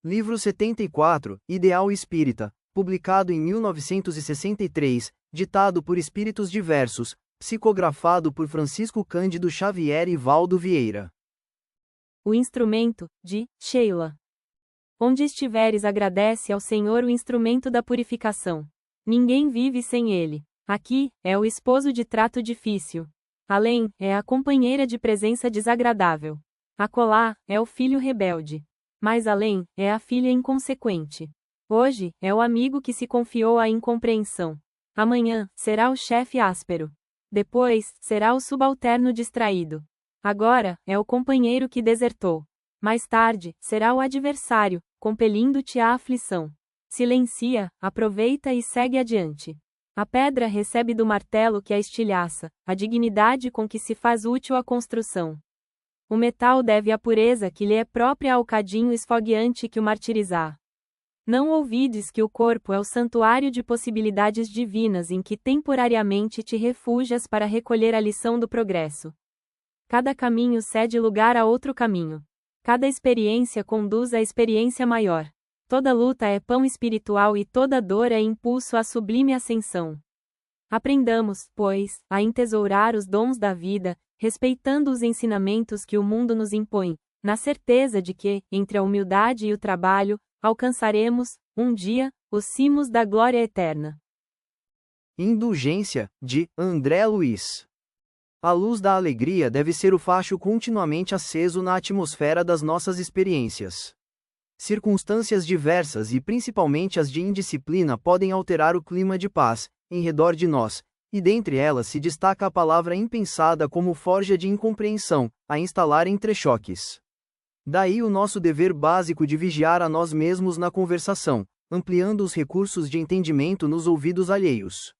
Livro 74, Ideal Espírita, publicado em 1963, ditado por espíritos diversos, psicografado por Francisco Cândido Xavier e Valdo Vieira. O instrumento, de Sheila. Onde estiveres, agradece ao Senhor o instrumento da purificação. Ninguém vive sem ele. Aqui, é o esposo de trato difícil. Além, é a companheira de presença desagradável. Acolá, é o filho rebelde. Mais além, é a filha inconsequente. Hoje, é o amigo que se confiou à incompreensão. Amanhã, será o chefe áspero. Depois, será o subalterno distraído. Agora, é o companheiro que desertou. Mais tarde, será o adversário, compelindo-te à aflição. Silencia, aproveita e segue adiante. A pedra recebe do martelo que a estilhaça, a dignidade com que se faz útil a construção. O metal deve a pureza que lhe é própria ao cadinho esfogueante que o martirizar. Não ouvides que o corpo é o santuário de possibilidades divinas em que temporariamente te refugias para recolher a lição do progresso. Cada caminho cede lugar a outro caminho. Cada experiência conduz à experiência maior. Toda luta é pão espiritual e toda dor é impulso à sublime ascensão. Aprendamos, pois, a entesourar os dons da vida, respeitando os ensinamentos que o mundo nos impõe, na certeza de que, entre a humildade e o trabalho, alcançaremos, um dia, os cimos da glória eterna. Indulgência, de André Luiz. A luz da alegria deve ser o facho continuamente aceso na atmosfera das nossas experiências. Circunstâncias diversas e principalmente as de indisciplina podem alterar o clima de paz, em redor de nós, e dentre elas se destaca a palavra impensada como forja de incompreensão, a instalar entrechoques. Daí o nosso dever básico de vigiar a nós mesmos na conversação, ampliando os recursos de entendimento nos ouvidos alheios.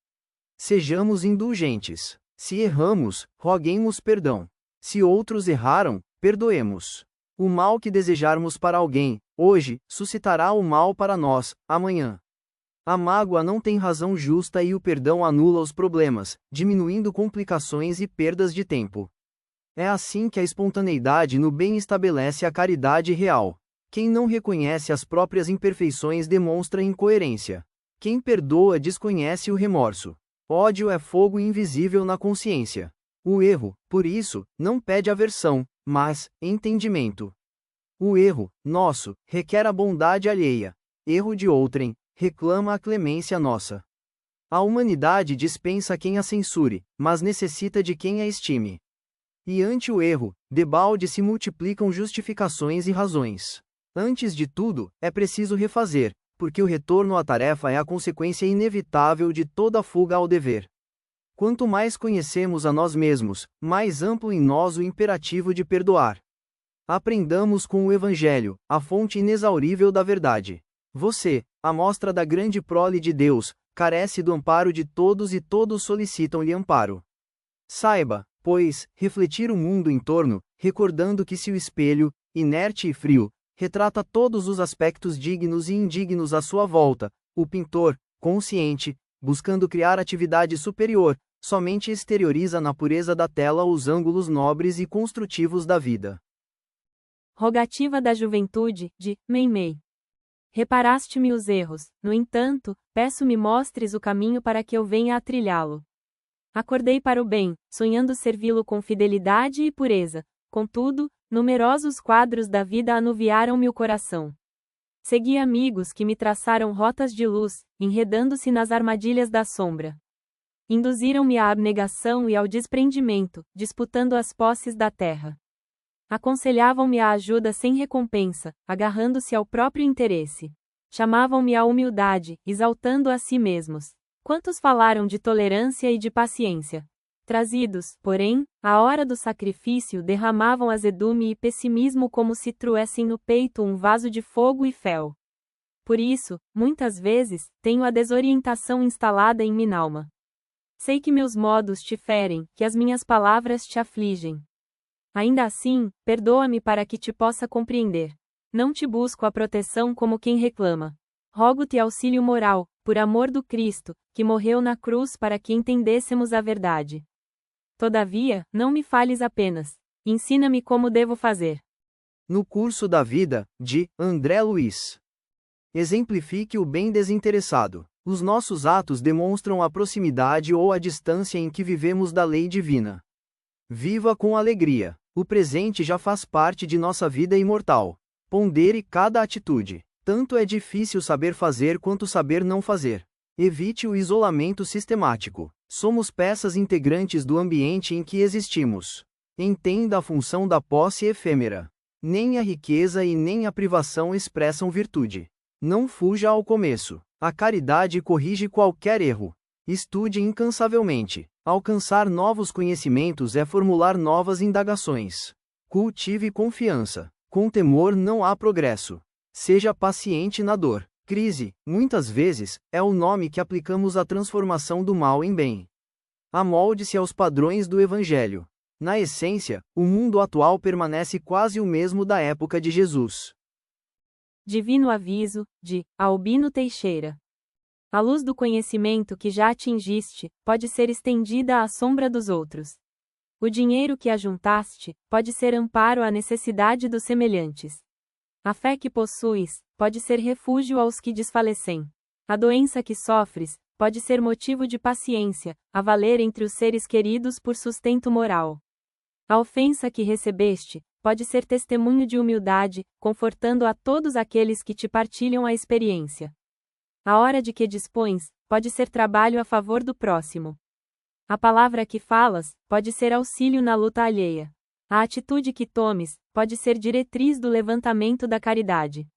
Sejamos indulgentes. Se erramos, roguemos perdão. Se outros erraram, perdoemos. O mal que desejarmos para alguém, hoje, suscitará o mal para nós, amanhã. A mágoa não tem razão justa e o perdão anula os problemas, diminuindo complicações e perdas de tempo. É assim que a espontaneidade no bem estabelece a caridade real. Quem não reconhece as próprias imperfeições demonstra incoerência. Quem perdoa desconhece o remorso. Ódio é fogo invisível na consciência. O erro, por isso, não pede aversão, mas entendimento. O erro, nosso, requer a bondade alheia. Erro de outrem, reclama a clemência nossa. A humanidade dispensa quem a censure, mas necessita de quem a estime. E ante o erro, debalde se multiplicam justificações e razões. Antes de tudo, é preciso refazer, porque o retorno à tarefa é a consequência inevitável de toda fuga ao dever. Quanto mais conhecemos a nós mesmos, mais amplo em nós o imperativo de perdoar. Aprendamos com o Evangelho, a fonte inexaurível da verdade. Você, a mostra da grande prole de Deus, carece do amparo de todos e todos solicitam-lhe amparo. Saiba, pois, refletir o mundo em torno, recordando que se o espelho, inerte e frio, retrata todos os aspectos dignos e indignos à sua volta, o pintor, consciente, buscando criar atividade superior, somente exterioriza na pureza da tela os ângulos nobres e construtivos da vida. Rogativa da juventude, de Meimei. Reparaste-me os erros, no entanto, peço-me mostres o caminho para que eu venha a trilhá-lo. Acordei para o bem, sonhando servi-lo com fidelidade e pureza, contudo, numerosos quadros da vida anuviaram-me o coração. Segui amigos que me traçaram rotas de luz, enredando-se nas armadilhas da sombra. Induziram-me à abnegação e ao desprendimento, disputando as posses da terra. Aconselhavam-me a ajuda sem recompensa, agarrando-se ao próprio interesse. Chamavam-me à humildade, exaltando a si mesmos. Quantos falaram de tolerância e de paciência? Trazidos, porém, à hora do sacrifício derramavam azedume e pessimismo como se truessem no peito um vaso de fogo e fel. Por isso, muitas vezes, tenho a desorientação instalada em minhalma. Sei que meus modos te ferem, que as minhas palavras te afligem. Ainda assim, perdoa-me para que te possa compreender. Não te busco a proteção como quem reclama. Rogo-te auxílio moral, por amor do Cristo, que morreu na cruz para que entendêssemos a verdade. Todavia, não me fales apenas. Ensina-me como devo fazer. No curso da vida, de André Luiz. Exemplifique o bem desinteressado. Os nossos atos demonstram a proximidade ou a distância em que vivemos da lei divina. Viva com alegria. O presente já faz parte de nossa vida imortal. Pondere cada atitude. Tanto é difícil saber fazer quanto saber não fazer. Evite o isolamento sistemático. Somos peças integrantes do ambiente em que existimos. Entenda a função da posse efêmera. Nem a riqueza e nem a privação expressam virtude. Não fuja ao começo. A caridade corrige qualquer erro. Estude incansavelmente. Alcançar novos conhecimentos é formular novas indagações. Cultive confiança. Com temor não há progresso. Seja paciente na dor. Crise, muitas vezes, é o nome que aplicamos à transformação do mal em bem. Amolde-se aos padrões do Evangelho. Na essência, o mundo atual permanece quase o mesmo da época de Jesus. Divino Aviso, de Albino Teixeira. A luz do conhecimento que já atingiste, pode ser estendida à sombra dos outros. O dinheiro que ajuntaste, pode ser amparo à necessidade dos semelhantes. A fé que possuis, pode ser refúgio aos que desfalecem. A doença que sofres, pode ser motivo de paciência, a valer entre os seres queridos por sustento moral. A ofensa que recebeste, pode ser testemunho de humildade, confortando a todos aqueles que te partilham a experiência. A hora de que dispões, pode ser trabalho a favor do próximo. A palavra que falas, pode ser auxílio na luta alheia. A atitude que tomes, pode ser diretriz do levantamento da caridade.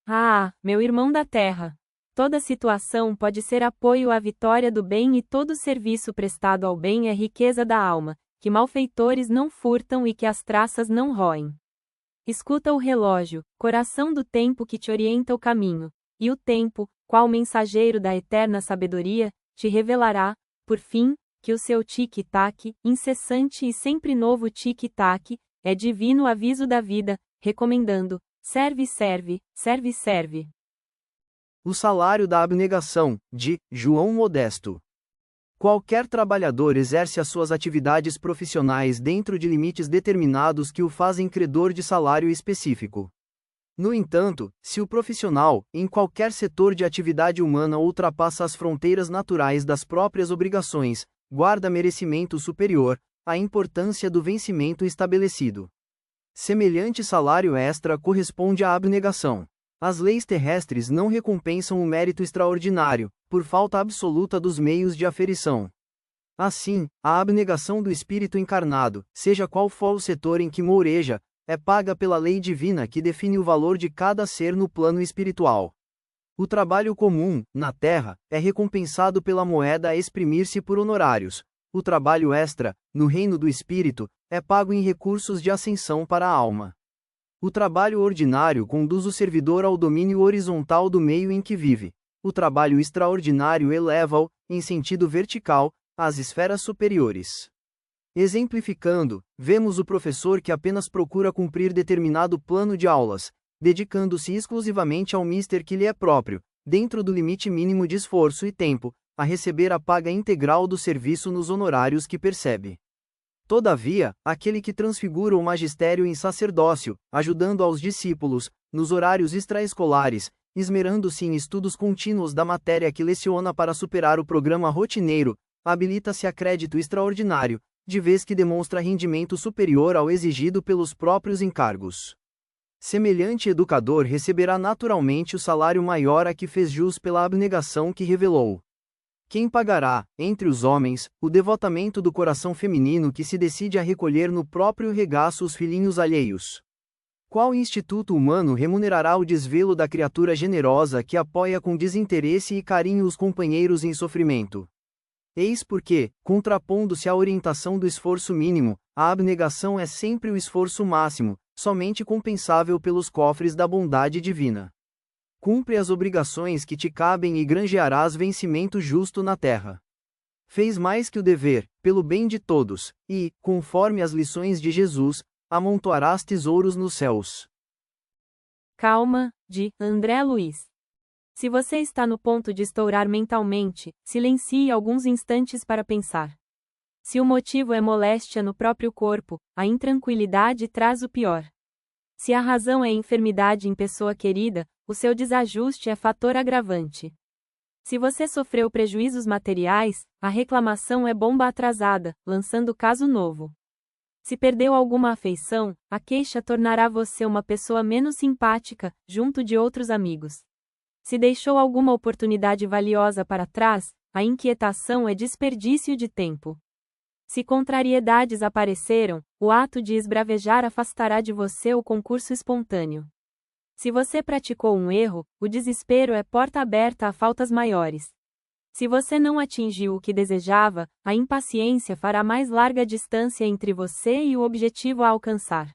Ah, meu irmão da terra! Toda situação pode ser apoio à vitória do bem e todo serviço prestado ao bem é riqueza da alma, que malfeitores não furtam e que as traças não roem. Escuta o relógio, coração do tempo que te orienta o caminho, e o tempo, qual mensageiro da eterna sabedoria, te revelará, por fim, que o seu tic-tac, incessante e sempre novo tic-tac, é divino aviso da vida, recomendando: serve, serve, serve, serve. O salário da abnegação, de João Modesto. Qualquer trabalhador exerce as suas atividades profissionais dentro de limites determinados que o fazem credor de salário específico. No entanto, se o profissional, em qualquer setor de atividade humana ultrapassa as fronteiras naturais das próprias obrigações, guarda merecimento superior, à importância do vencimento estabelecido. Semelhante salário extra corresponde à abnegação. As leis terrestres não recompensam o mérito extraordinário, por falta absoluta dos meios de aferição. Assim, a abnegação do espírito encarnado, seja qual for o setor em que moureja, é paga pela lei divina que define o valor de cada ser no plano espiritual. O trabalho comum, na terra, é recompensado pela moeda a exprimir-se por honorários. O trabalho extra, no reino do espírito, é pago em recursos de ascensão para a alma. O trabalho ordinário conduz o servidor ao domínio horizontal do meio em que vive. O trabalho extraordinário eleva-o, em sentido vertical, às esferas superiores. Exemplificando, vemos o professor que apenas procura cumprir determinado plano de aulas, dedicando-se exclusivamente ao mister que lhe é próprio, dentro do limite mínimo de esforço e tempo, a receber a paga integral do serviço nos honorários que percebe. Todavia, aquele que transfigura o magistério em sacerdócio, ajudando aos discípulos, nos horários extraescolares, esmerando-se em estudos contínuos da matéria que leciona para superar o programa rotineiro, habilita-se a crédito extraordinário, de vez que demonstra rendimento superior ao exigido pelos próprios encargos. Semelhante educador receberá naturalmente o salário maior a que fez jus pela abnegação que revelou. Quem pagará, entre os homens, o devotamento do coração feminino que se decide a recolher no próprio regaço os filhinhos alheios? Qual instituto humano remunerará o desvelo da criatura generosa que apoia com desinteresse e carinho os companheiros em sofrimento? Eis porque, contrapondo-se à orientação do esforço mínimo, a abnegação é sempre o esforço máximo, somente compensável pelos cofres da bondade divina. Cumpre as obrigações que te cabem e granjearás vencimento justo na terra. Fez mais que o dever, pelo bem de todos, e, conforme as lições de Jesus, amontoarás tesouros nos céus. Calma, de André Luiz. Se você está no ponto de estourar mentalmente, silencie alguns instantes para pensar. Se o motivo é moléstia no próprio corpo, a intranquilidade traz o pior. Se a razão é enfermidade em pessoa querida, o seu desajuste é fator agravante. Se você sofreu prejuízos materiais, a reclamação é bomba atrasada, lançando caso novo. Se perdeu alguma afeição, a queixa tornará você uma pessoa menos simpática, junto de outros amigos. Se deixou alguma oportunidade valiosa para trás, a inquietação é desperdício de tempo. Se contrariedades apareceram, o ato de esbravejar afastará de você o concurso espontâneo. Se você praticou um erro, o desespero é porta aberta a faltas maiores. Se você não atingiu o que desejava, a impaciência fará mais larga a distância entre você e o objetivo a alcançar.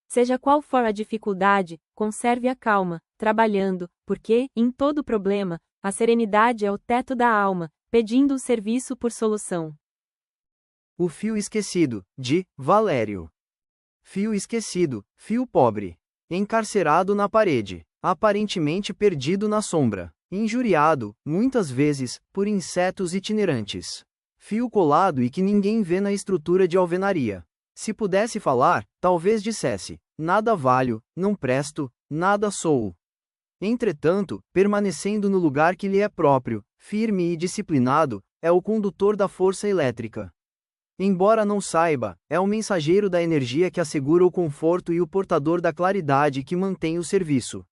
Seja qual for a dificuldade, conserve a calma, trabalhando, porque, em todo problema, a serenidade é o teto da alma, pedindo o serviço por solução. O fio esquecido, de Valério. Fio esquecido, fio pobre. Encarcerado na parede, aparentemente perdido na sombra, injuriado, muitas vezes, por insetos itinerantes. Fio colado e que ninguém vê na estrutura de alvenaria. Se pudesse falar, talvez dissesse: nada valho, não presto, nada sou. Entretanto, permanecendo no lugar que lhe é próprio, firme e disciplinado, é o condutor da força elétrica. Embora não saiba, é o mensageiro da energia que assegura o conforto e o portador da claridade que mantém o serviço.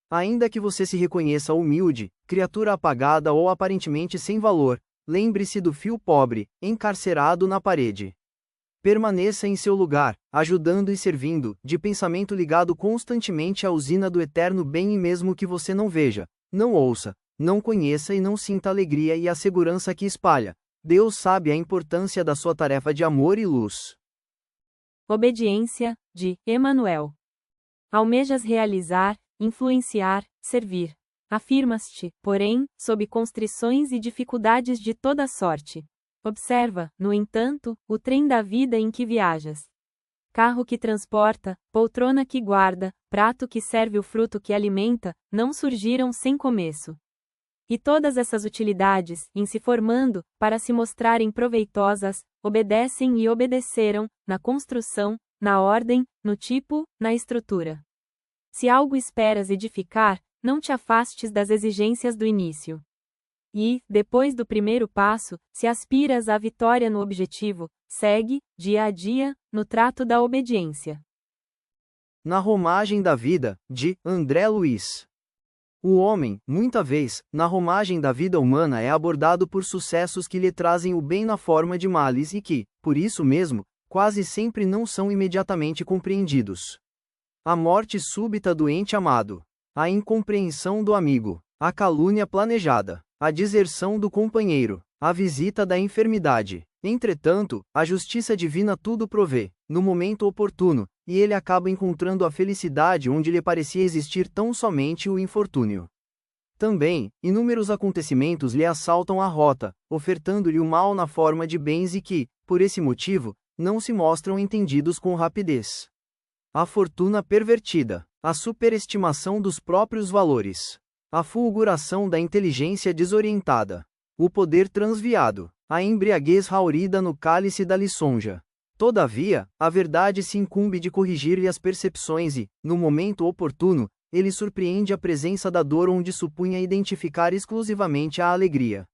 Ainda que você se reconheça humilde, criatura apagada ou aparentemente sem valor, lembre-se do fio pobre, encarcerado na parede. Permaneça em seu lugar, ajudando e servindo, de pensamento ligado constantemente à usina do eterno bem, e mesmo que você não veja, não ouça, não conheça e não sinta a alegria e a segurança que espalha, Deus sabe a importância da sua tarefa de amor e luz. Obediência, de Emanuel. Almejas realizar, influenciar, servir. Afirmas-te, porém, sob constrições e dificuldades de toda sorte. Observa, no entanto, o trem da vida em que viajas. Carro que transporta, poltrona que guarda, prato que serve o fruto que alimenta, não surgiram sem começo. E todas essas utilidades, em se formando, para se mostrarem proveitosas, obedecem e obedeceram, na construção, na ordem, no tipo, na estrutura. Se algo esperas edificar, não te afastes das exigências do início. E, depois do primeiro passo, se aspiras à vitória no objetivo, segue, dia a dia, no trato da obediência. Na romagem da vida, de André Luiz. O homem, muita vez, na romagem da vida humana é abordado por sucessos que lhe trazem o bem na forma de males e que, por isso mesmo, quase sempre não são imediatamente compreendidos. A morte súbita do ente amado, a incompreensão do amigo, a calúnia planejada, a deserção do companheiro, a visita da enfermidade. Entretanto, a justiça divina tudo provê, no momento oportuno, e ele acaba encontrando a felicidade onde lhe parecia existir tão somente o infortúnio. Também, inúmeros acontecimentos lhe assaltam a rota, ofertando-lhe o mal na forma de bens e que, por esse motivo, não se mostram entendidos com rapidez. A fortuna pervertida, a superestimação dos próprios valores, a fulguração da inteligência desorientada, o poder transviado, a embriaguez raurida no cálice da lisonja. Todavia, a verdade se incumbe de corrigir-lhe as percepções e, no momento oportuno, ele surpreende a presença da dor onde supunha identificar exclusivamente a alegria.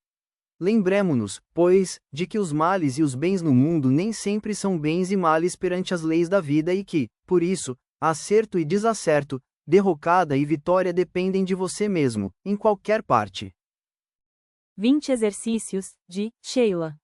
Lembremo-nos, pois, de que os males e os bens no mundo nem sempre são bens e males perante as leis da vida e que, por isso, acerto e desacerto, derrocada e vitória dependem de você mesmo, em qualquer parte. 20 exercícios, de Sheila.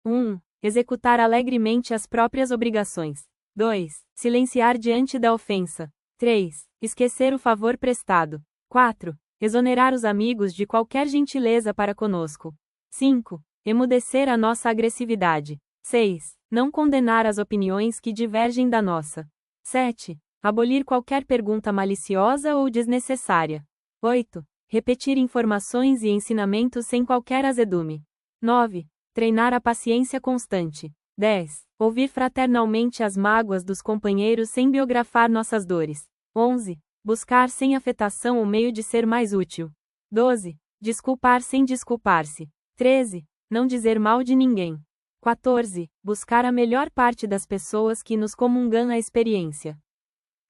1. Executar alegremente as próprias obrigações. 2. Silenciar diante da ofensa. 3. Esquecer o favor prestado. 4. Exonerar os amigos de qualquer gentileza para conosco. 5. Emudecer a nossa agressividade. 6. Não condenar as opiniões que divergem da nossa. 7. Abolir qualquer pergunta maliciosa ou desnecessária. 8. Repetir informações e ensinamentos sem qualquer azedume. 9. Treinar a paciência constante. 10. Ouvir fraternalmente as mágoas dos companheiros sem biografar nossas dores. 11. Buscar sem afetação o meio de ser mais útil. 12. Desculpar sem desculpar-se. 13. Não dizer mal de ninguém. 14. Buscar a melhor parte das pessoas que nos comungam a experiência.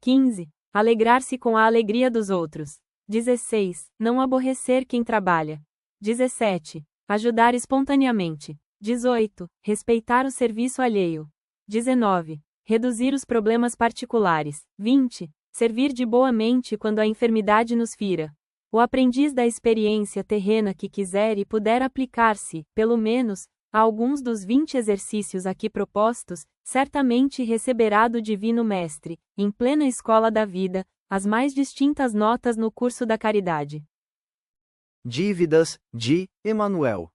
15. Alegrar-se com a alegria dos outros. 16. Não aborrecer quem trabalha. 17. Ajudar espontaneamente. 18. Respeitar o serviço alheio. 19. Reduzir os problemas particulares. 20. Servir de boa mente quando a enfermidade nos fira. O aprendiz da experiência terrena que quiser e puder aplicar-se, pelo menos, a alguns dos 20 exercícios aqui propostos, certamente receberá do Divino Mestre, em plena escola da vida, as mais distintas notas no curso da caridade. Dívidas, de Emanuel.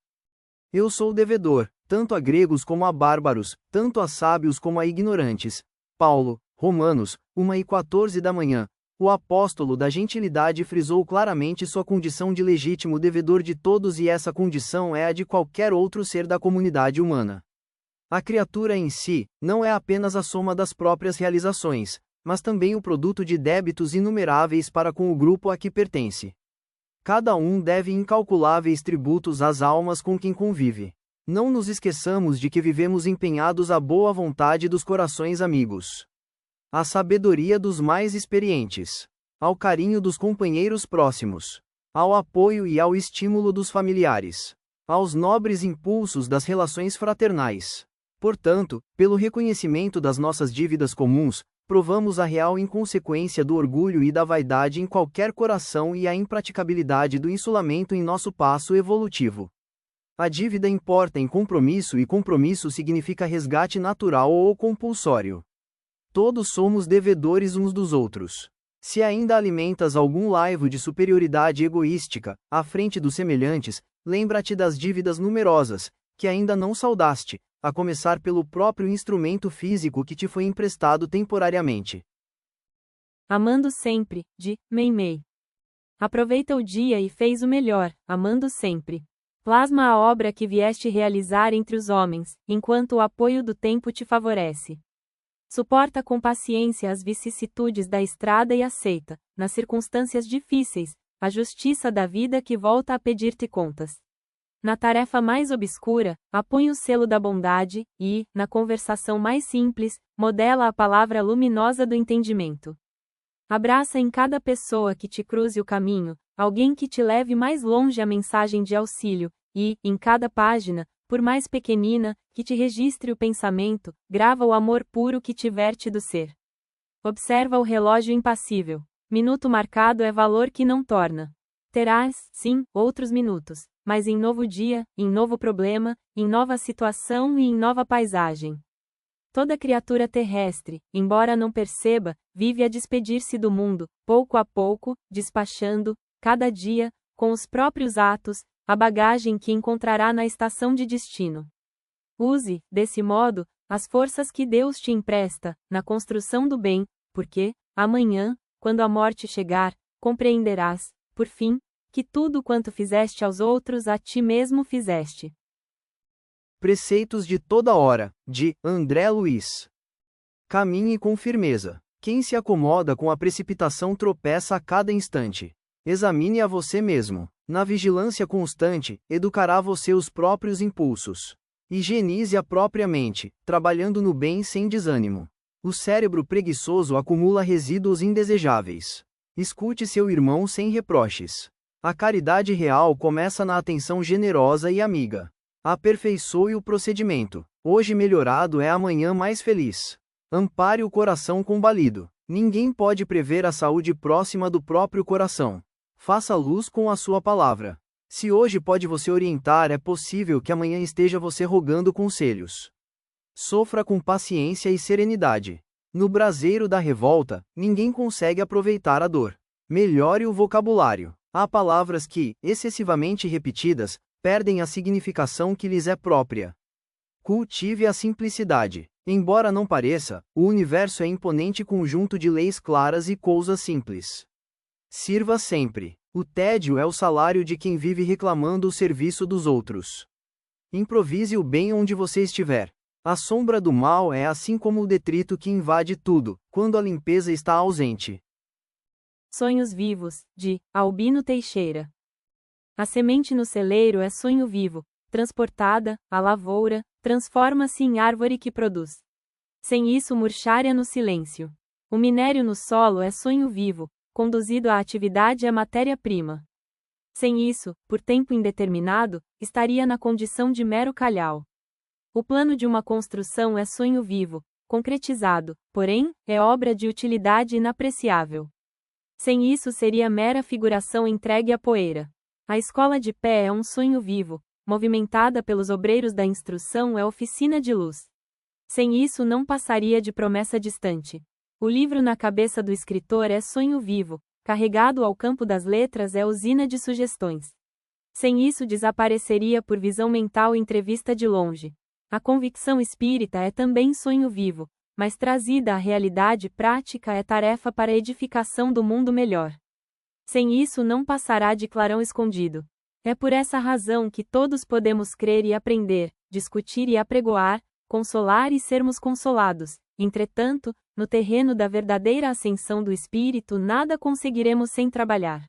Eu sou devedor, tanto a gregos como a bárbaros, tanto a sábios como a ignorantes. Paulo, Romanos, 1h14 da manhã. O apóstolo da gentilidade frisou claramente sua condição de legítimo devedor de todos, e essa condição é a de qualquer outro ser da comunidade humana. A criatura em si, não é apenas a soma das próprias realizações, mas também o produto de débitos inumeráveis para com o grupo a que pertence. Cada um deve incalculáveis tributos às almas com quem convive. Não nos esqueçamos de que vivemos empenhados à boa vontade dos corações amigos, à sabedoria dos mais experientes, ao carinho dos companheiros próximos, ao apoio e ao estímulo dos familiares, aos nobres impulsos das relações fraternais. Portanto, pelo reconhecimento das nossas dívidas comuns, provamos a real inconsequência do orgulho e da vaidade em qualquer coração e a impraticabilidade do insulamento em nosso passo evolutivo. A dívida importa em compromisso, e compromisso significa resgate natural ou compulsório. Todos somos devedores uns dos outros. Se ainda alimentas algum laivo de superioridade egoística, à frente dos semelhantes, lembra-te das dívidas numerosas, que ainda não saldaste, a começar pelo próprio instrumento físico que te foi emprestado temporariamente. Amando sempre, de Meimei. Aproveita o dia e fez o melhor, amando sempre. Plasma a obra que vieste realizar entre os homens, enquanto o apoio do tempo te favorece. Suporta com paciência as vicissitudes da estrada e aceita, nas circunstâncias difíceis, a justiça da vida que volta a pedir-te contas. Na tarefa mais obscura, apõe o selo da bondade, e, na conversação mais simples, modela a palavra luminosa do entendimento. Abraça em cada pessoa que te cruze o caminho, alguém que te leve mais longe a mensagem de auxílio, e, em cada página, por mais pequenina, que te registre o pensamento, grava o amor puro que te verte do ser. Observa o relógio impassível. Minuto marcado é valor que não torna. Terás, sim, outros minutos, mas em novo dia, em novo problema, em nova situação e em nova paisagem. Toda criatura terrestre, embora não perceba, vive a despedir-se do mundo, pouco a pouco, despachando, cada dia, com os próprios atos, a bagagem que encontrará na estação de destino. Use, desse modo, as forças que Deus te empresta, na construção do bem, porque, amanhã, quando a morte chegar, compreenderás, por fim, que tudo quanto fizeste aos outros a ti mesmo fizeste. Preceitos de toda hora, de André Luiz. Caminhe com firmeza. Quem se acomoda com a precipitação tropeça a cada instante. Examine a você mesmo. Na vigilância constante, educará você os próprios impulsos. Higienize a própria mente, trabalhando no bem sem desânimo. O cérebro preguiçoso acumula resíduos indesejáveis. Escute seu irmão sem reproches. A caridade real começa na atenção generosa e amiga. Aperfeiçoe o procedimento. Hoje melhorado é amanhã mais feliz. Ampare o coração combalido. Ninguém pode prever a saúde próxima do próprio coração. Faça luz com a sua palavra. Se hoje pode você orientar, é possível que amanhã esteja você rogando conselhos. Sofra com paciência e serenidade. No braseiro da revolta, ninguém consegue aproveitar a dor. Melhore o vocabulário. Há palavras que, excessivamente repetidas, perdem a significação que lhes é própria. Cultive a simplicidade. Embora não pareça, o universo é imponente conjunto de leis claras e coisas simples. Sirva sempre. O tédio é o salário de quem vive reclamando o serviço dos outros. Improvise o bem onde você estiver. A sombra do mal é assim como o detrito que invade tudo, quando a limpeza está ausente. Sonhos vivos, de Albino Teixeira. A semente no celeiro é sonho vivo, transportada, à lavoura, transforma-se em árvore que produz. Sem isso murchária no silêncio. O minério no solo é sonho vivo, conduzido à atividade é matéria-prima. Sem isso, por tempo indeterminado, estaria na condição de mero calhau. O plano de uma construção é sonho vivo, concretizado, porém, é obra de utilidade inapreciável. Sem isso seria mera figuração entregue à poeira. A escola de pé é um sonho vivo, movimentada pelos obreiros da instrução é oficina de luz. Sem isso não passaria de promessa distante. O livro na cabeça do escritor é sonho vivo, carregado ao campo das letras é usina de sugestões. Sem isso desapareceria por visão mental entrevista de longe. A convicção espírita é também sonho vivo, mas trazida à realidade prática é tarefa para a edificação do mundo melhor. Sem isso não passará de clarão escondido. É por essa razão que todos podemos crer e aprender, discutir e apregoar, consolar e sermos consolados. Entretanto, no terreno da verdadeira ascensão do espírito nada conseguiremos sem trabalhar.